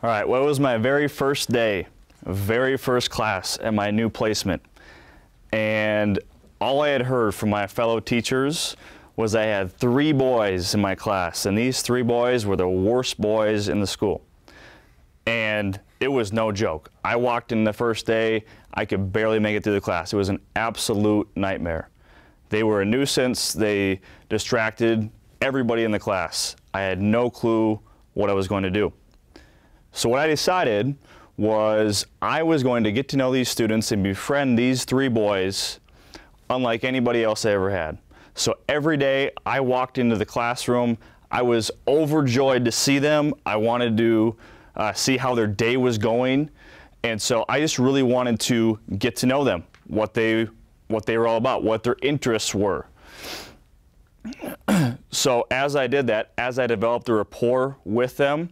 All right, well, it was my very first day, very first class at my new placement. And all I had heard from my fellow teachers was I had 3 boys in my class, and these 3 boys were the worst boys in the school. And it was no joke. I walked in the first day, I could barely make it through the class. It was an absolute nightmare. They were a nuisance. They distracted everybody in the class. I had no clue what I was going to do. So what I decided was I was going to get to know these students and befriend these 3 boys unlike anybody else I ever had. So every day I walked into the classroom, I was overjoyed to see them. I wanted to see how their day was going. And so I just really wanted to get to know them, what they were all about, what their interests were. So as I did that, as I developed a rapport with them,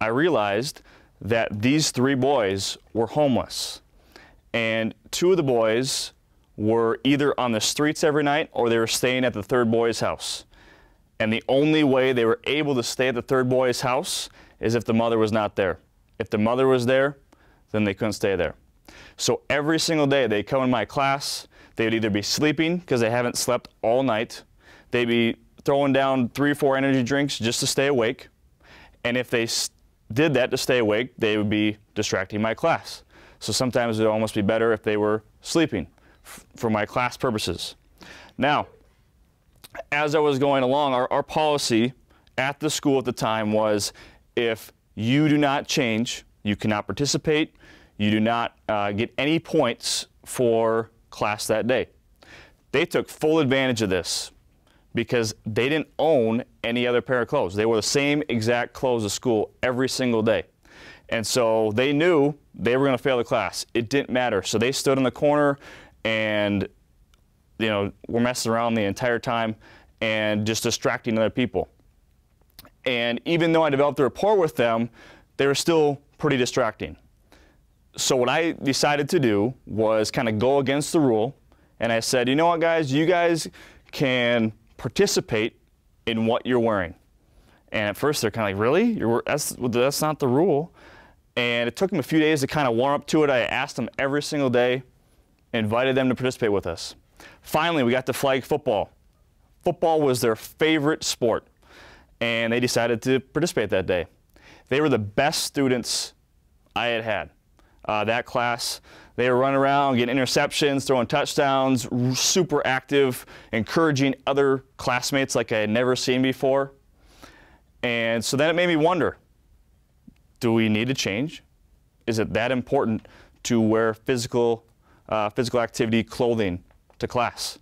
I realized that these 3 boys were homeless. And 2 of the boys were either on the streets every night or they were staying at the 3rd boy's house. And the only way they were able to stay at the 3rd boy's house is if the mother was not there. If the mother was there, then they couldn't stay there. So every single day they'd come in my class, they would either be sleeping because they haven't slept all night, they'd be throwing down 3 or 4 energy drinks just to stay awake, and if they did that to stay awake, they would be distracting my class. So sometimes it would almost be better if they were sleeping for my class purposes. Now, as I was going along, our policy at the school at the time was if you do not change, you cannot participate, you do not get any points for class that day. They took full advantage of this because they didn't own any other pair of clothes. They wore the same exact clothes to school every single day. And so they knew they were going to fail the class. It didn't matter. So they stood in the corner and were messing around the entire time and just distracting other people. And even though I developed a rapport with them, they were still pretty distracting. So what I decided to do was kind of go against the rule, and I said, you know what, guys, you guys can participate in what you're wearing. And at first they're kind of like, really? That's not the rule. And it took them a few days to kind of warm up to it. I asked them every single day, invited them to participate with us. Finally, we got to flag football. Football was their favorite sport, and they decided to participate that day. They were the best students I had had. That class, they were running around, getting interceptions, throwing touchdowns, super active, encouraging other classmates like I had never seen before. And so then it made me wonder, do we need to change? Is it that important to wear physical activity clothing to class?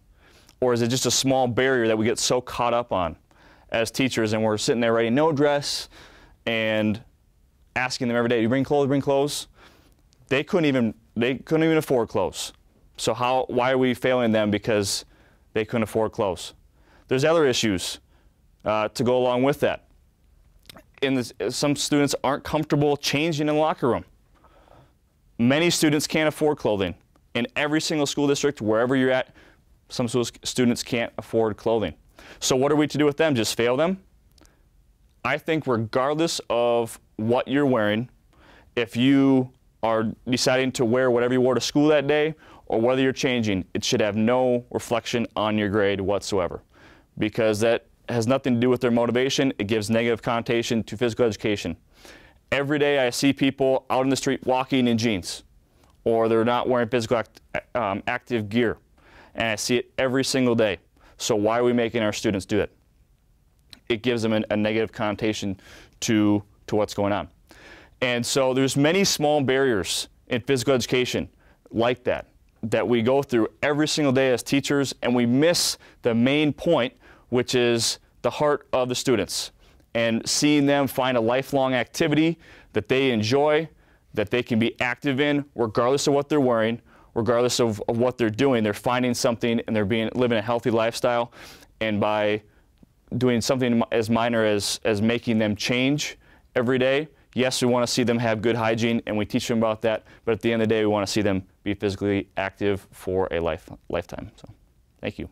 Or is it just a small barrier that we get so caught up on as teachers, and we're sitting there writing no dress and asking them every day, do you bring clothes, bring clothes? They couldn't even afford clothes. So why are we failing them because they couldn't afford clothes? There's other issues to go along with that. Some students aren't comfortable changing in the locker room. Many students can't afford clothing. In every single school district, wherever you're at, some students can't afford clothing. So what are we to do with them? Just fail them? I think regardless of what you're wearing, if you are deciding to wear whatever you wore to school that day, or whether you're changing, it should have no reflection on your grade whatsoever, because that has nothing to do with their motivation. It gives negative connotation to physical education. Every day I see people out in the street walking in jeans, or they're not wearing physical active gear, and I see it every single day. So why are we making our students do it? It gives them a negative connotation to what's going on. And so there's many small barriers in physical education like that we go through every single day as teachers, and we miss the main point, which is the heart of the students, and seeing them find a lifelong activity that they enjoy, that they can be active in regardless of what they're wearing, regardless of what they're doing. They're finding something and they're living a healthy lifestyle. And by doing something as minor as making them change every day, yes, we want to see them have good hygiene, and we teach them about that, but at the end of the day, we want to see them be physically active for a lifetime. So, thank you.